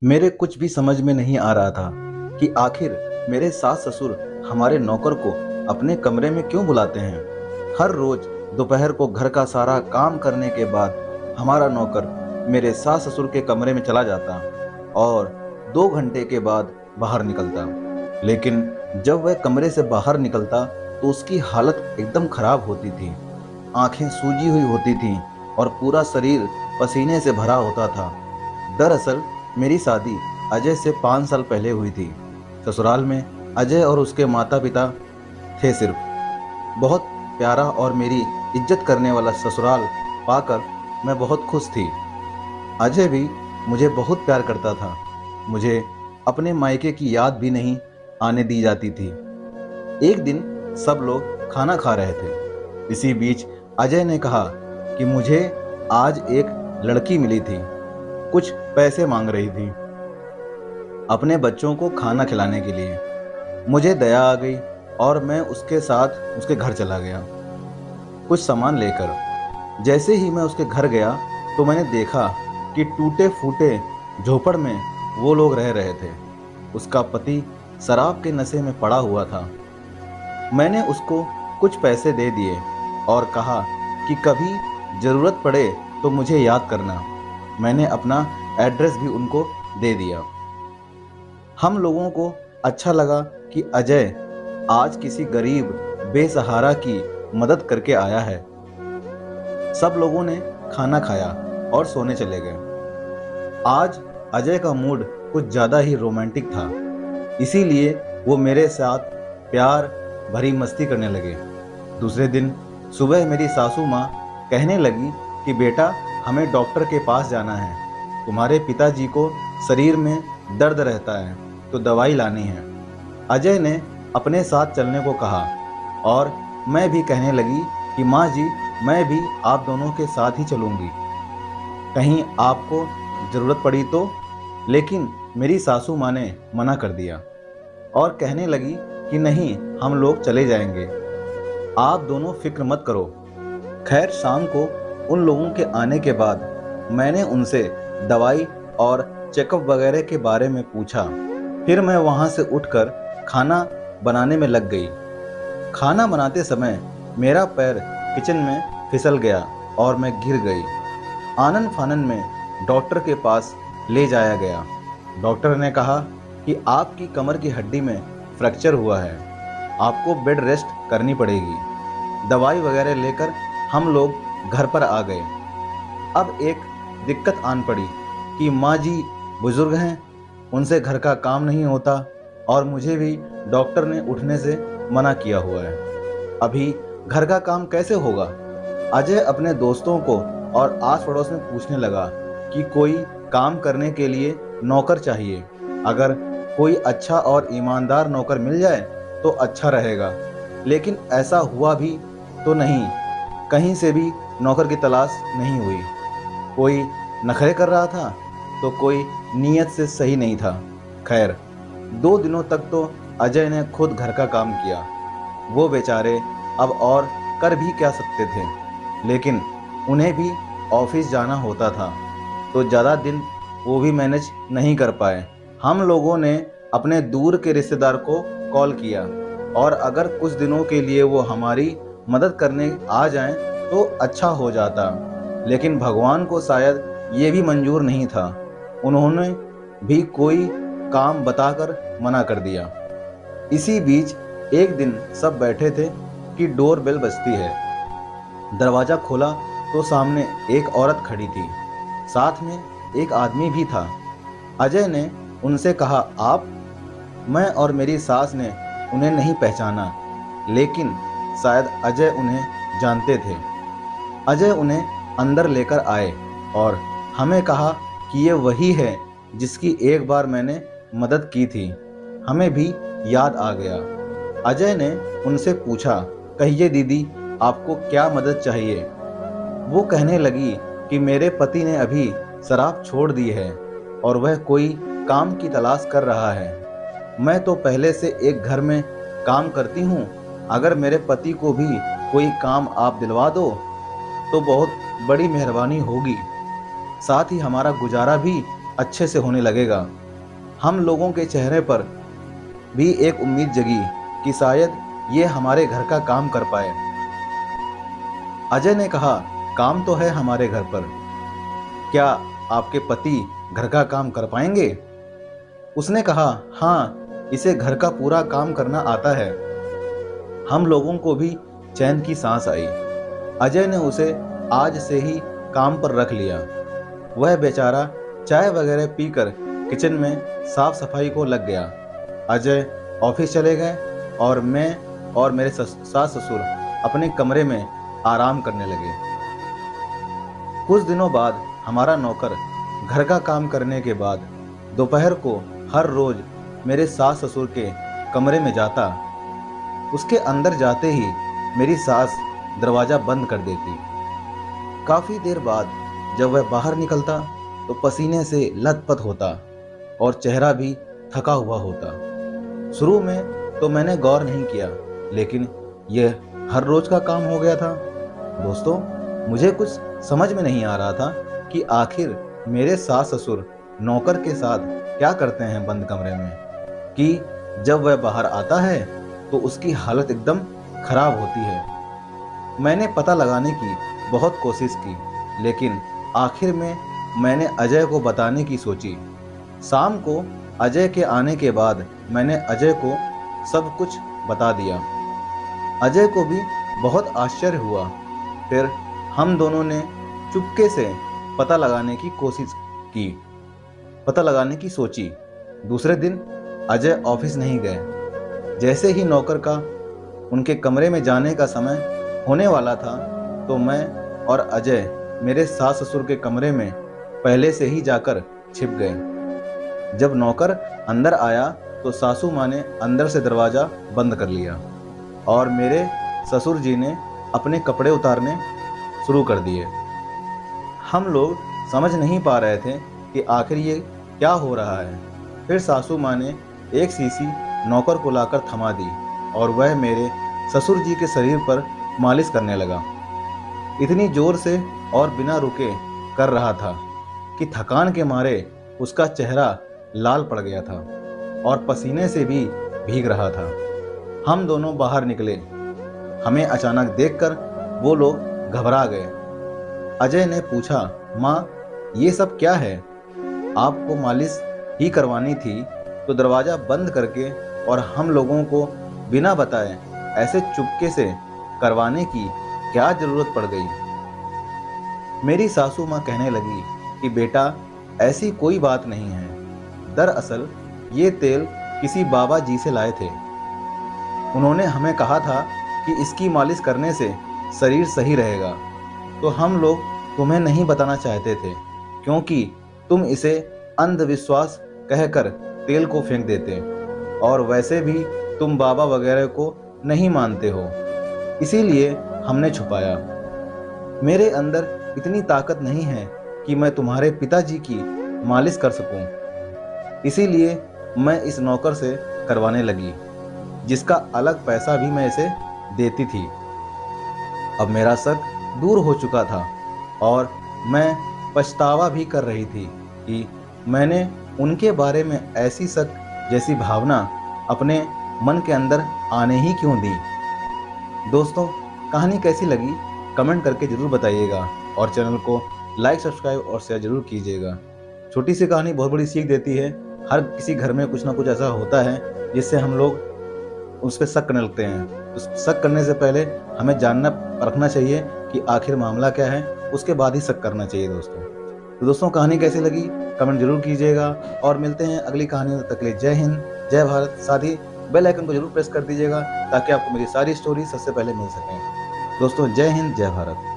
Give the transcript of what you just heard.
मेरे कुछ भी समझ में नहीं आ रहा था कि आखिर मेरे सास ससुर हमारे नौकर को अपने कमरे में क्यों बुलाते हैं। हर रोज दोपहर को घर का सारा काम करने के बाद हमारा नौकर मेरे सास ससुर के कमरे में चला जाता और 2 घंटे के बाद बाहर निकलता। लेकिन जब वह कमरे से बाहर निकलता तो उसकी हालत एकदम खराब होती थी। आंखें सूजी हुई होती थीं और पूरा शरीर पसीने से भरा होता था। दरअसल मेरी शादी अजय से 5 साल पहले हुई थी। ससुराल में अजय और उसके माता पिता थे सिर्फ। बहुत प्यारा और मेरी इज्जत करने वाला ससुराल पाकर मैं बहुत खुश थी। अजय भी मुझे बहुत प्यार करता था। मुझे अपने मायके की याद भी नहीं आने दी जाती थी। एक दिन सब लोग खाना खा रहे थे। इसी बीच अजय ने कहा कि मुझे आज एक लड़की मिली थी, कुछ पैसे मांग रही थी अपने बच्चों को खाना खिलाने के लिए। मुझे दया आ गई और मैं उसके साथ उसके घर चला गया कुछ सामान लेकर। जैसे ही मैं उसके घर गया तो मैंने देखा कि टूटे फूटे झोपड़ में वो लोग रह रहे थे। उसका पति शराब के नशे में पड़ा हुआ था। मैंने उसको कुछ पैसे दे दिए और कहा कि कभी ज़रूरत पड़े तो मुझे याद करना। मैंने अपना एड्रेस भी उनको दे दिया। हम लोगों को अच्छा लगा कि अजय आज किसी गरीब बेसहारा की मदद करके आया है। सब लोगों ने खाना खाया और सोने चले गए। आज अजय का मूड कुछ ज़्यादा ही रोमांटिक था, इसीलिए वो मेरे साथ प्यार भरी मस्ती करने लगे। दूसरे दिन सुबह मेरी सासू माँ कहने लगी कि बेटा, हमें डॉक्टर के पास जाना है। तुम्हारे पिताजी को शरीर में दर्द रहता है तो दवाई लानी है। अजय ने अपने साथ चलने को कहा और मैं भी कहने लगी कि माँ जी, मैं भी आप दोनों के साथ ही चलूँगी, कहीं आपको ज़रूरत पड़ी तो। लेकिन मेरी सासू माँ ने मना कर दिया और कहने लगी कि नहीं, हम लोग चले जाएंगे, आप दोनों फिक्र मत करो। खैर, शाम को उन लोगों के आने के बाद मैंने उनसे दवाई और चेकअप वगैरह के बारे में पूछा। फिर मैं वहाँ से उठकर खाना बनाने में लग गई। खाना बनाते समय मेरा पैर किचन में फिसल गया और मैं गिर गई। आनन फानन में डॉक्टर के पास ले जाया गया। डॉक्टर ने कहा कि आपकी कमर की हड्डी में फ्रैक्चर हुआ है, आपको बेड रेस्ट करनी पड़ेगी। दवाई वगैरह लेकर हम लोग घर पर आ गए। अब एक दिक्कत आन पड़ी कि माँ जी बुजुर्ग हैं, उनसे घर का काम नहीं होता और मुझे भी डॉक्टर ने उठने से मना किया हुआ है। अभी घर का काम कैसे होगा। अजय अपने दोस्तों को और आस पड़ोस में पूछने लगा कि कोई काम करने के लिए नौकर चाहिए। अगर कोई अच्छा और ईमानदार नौकर मिल जाए तो अच्छा रहेगा। लेकिन ऐसा हुआ भी तो नहीं, कहीं से भी नौकर की तलाश नहीं हुई। कोई नखरे कर रहा था तो कोई नीयत से सही नहीं था। खैर, 2 दिनों तक तो अजय ने खुद घर का काम किया। वो बेचारे अब और कर भी क्या सकते थे, लेकिन उन्हें भी ऑफिस जाना होता था तो ज़्यादा दिन वो भी मैनेज नहीं कर पाए। हम लोगों ने अपने दूर के रिश्तेदार को कॉल किया और अगर कुछ दिनों के लिए वो हमारी मदद करने आ जाएं तो अच्छा हो जाता। लेकिन भगवान को शायद ये भी मंजूर नहीं था। उन्होंने भी कोई काम बताकर मना कर दिया। इसी बीच एक दिन सब बैठे थे कि डोर बेल बजती है। दरवाज़ा खोला तो सामने एक औरत खड़ी थी, साथ में एक आदमी भी था। अजय ने उनसे कहा, आप? मैं और मेरी सास ने उन्हें नहीं पहचाना, लेकिन शायद अजय उन्हें जानते थे। अजय उन्हें अंदर लेकर आए और हमें कहा कि ये वही है जिसकी एक बार मैंने मदद की थी। हमें भी याद आ गया। अजय ने उनसे पूछा, कहिए दीदी, आपको क्या मदद चाहिए। वो कहने लगी कि मेरे पति ने अभी शराब छोड़ दी है और वह कोई काम की तलाश कर रहा है। मैं तो पहले से एक घर में काम करती हूँ, अगर मेरे पति को भी कोई काम आप दिलवा दो तो बहुत बड़ी मेहरबानी होगी, साथ ही हमारा गुजारा भी अच्छे से होने लगेगा। हम लोगों के चेहरे पर भी एक उम्मीद जगी कि शायद ये हमारे घर का काम कर पाए। अजय ने कहा, काम तो है हमारे घर पर, क्या आपके पति घर का काम कर पाएंगे? उसने कहा, हाँ, इसे घर का पूरा काम करना आता है। हम लोगों को भी चैन की सांस आई। अजय ने उसे आज से ही काम पर रख लिया। वह बेचारा चाय वगैरह पीकर किचन में साफ सफाई को लग गया। अजय ऑफिस चले गए और मैं और मेरे सास ससुर अपने कमरे में आराम करने लगे। कुछ दिनों बाद हमारा नौकर घर का काम करने के बाद दोपहर को हर रोज मेरे सास ससुर के कमरे में जाता। उसके अंदर जाते ही मेरी सास दरवाज़ा बंद कर देती। काफ़ी देर बाद जब वह बाहर निकलता तो पसीने से लथपथ होता और चेहरा भी थका हुआ होता। शुरू में तो मैंने गौर नहीं किया, लेकिन यह हर रोज का काम हो गया था। दोस्तों, मुझे कुछ समझ में नहीं आ रहा था कि आखिर मेरे सास ससुर नौकर के साथ क्या करते हैं बंद कमरे में, कि जब वह बाहर आता है तो उसकी हालत एकदम खराब होती है। मैंने पता लगाने की बहुत कोशिश की, लेकिन आखिर में मैंने अजय को बताने की सोची। शाम को अजय के आने के बाद मैंने अजय को सब कुछ बता दिया। अजय को भी बहुत आश्चर्य हुआ। फिर हम दोनों ने चुपके से पता लगाने की सोची। दूसरे दिन अजय ऑफिस नहीं गए। जैसे ही नौकर का उनके कमरे में जाने का समय होने वाला था तो मैं और अजय मेरे सास ससुर के कमरे में पहले से ही जाकर छिप गए। जब नौकर अंदर आया तो सासू माँ ने अंदर से दरवाज़ा बंद कर लिया और मेरे ससुर जी ने अपने कपड़े उतारने शुरू कर दिए। हम लोग समझ नहीं पा रहे थे कि आखिर ये क्या हो रहा है। फिर सासू माँ ने एक शीशी नौकर को लाकर थमा दी और वह मेरे ससुर जी के शरीर पर मालिश करने लगा। इतनी जोर से और बिना रुके कर रहा था कि थकान के मारे उसका चेहरा लाल पड़ गया था और पसीने से भी भीग रहा था। हम दोनों बाहर निकले। हमें अचानक देखकर वो लोग घबरा गए। अजय ने पूछा, माँ, ये सब क्या है? आपको मालिश ही करवानी थी तो दरवाज़ा बंद करके और हम लोगों को बिना बताए ऐसे चुपके से करवाने की क्या ज़रूरत पड़ गई? मेरी सासू माँ कहने लगी कि बेटा, ऐसी कोई बात नहीं है। दरअसल ये तेल किसी बाबा जी से लाए थे। उन्होंने हमें कहा था कि इसकी मालिश करने से शरीर सही रहेगा, तो हम लोग तुम्हें नहीं बताना चाहते थे, क्योंकि तुम इसे अंधविश्वास कहकर तेल को फेंक देते और वैसे भी तुम बाबा वगैरह को नहीं मानते हो, इसीलिए हमने छुपाया। मेरे अंदर इतनी ताकत नहीं है कि मैं तुम्हारे पिताजी की मालिश कर सकूं, इसीलिए मैं इस नौकर से करवाने लगी, जिसका अलग पैसा भी मैं इसे देती थी। अब मेरा शक दूर हो चुका था और मैं पछतावा भी कर रही थी कि मैंने उनके बारे में ऐसी शक जैसी भावना अपने मन के अंदर आने ही क्यों दी। दोस्तों, कहानी कैसी लगी कमेंट करके ज़रूर बताइएगा और चैनल को लाइक, सब्सक्राइब और शेयर ज़रूर कीजिएगा। छोटी सी कहानी बहुत बड़ी सीख देती है। हर किसी घर में कुछ ना कुछ ऐसा होता है जिससे हम लोग उस पर शक करने लगते हैं। तो शक करने से पहले हमें जानना परखना चाहिए कि आखिर मामला क्या है, उसके बाद ही शक करना चाहिए दोस्तों। तो दोस्तों, कहानी कैसी लगी कमेंट जरूर कीजिएगा और मिलते हैं अगली कहानी में। तब तक के लिए जय हिंद, जय भारत। साथ ही बेल आइकन को जरूर प्रेस कर दीजिएगा ताकि आपको मेरी सारी स्टोरी सबसे पहले मिल सकें। दोस्तों, जय हिंद, जय भारत।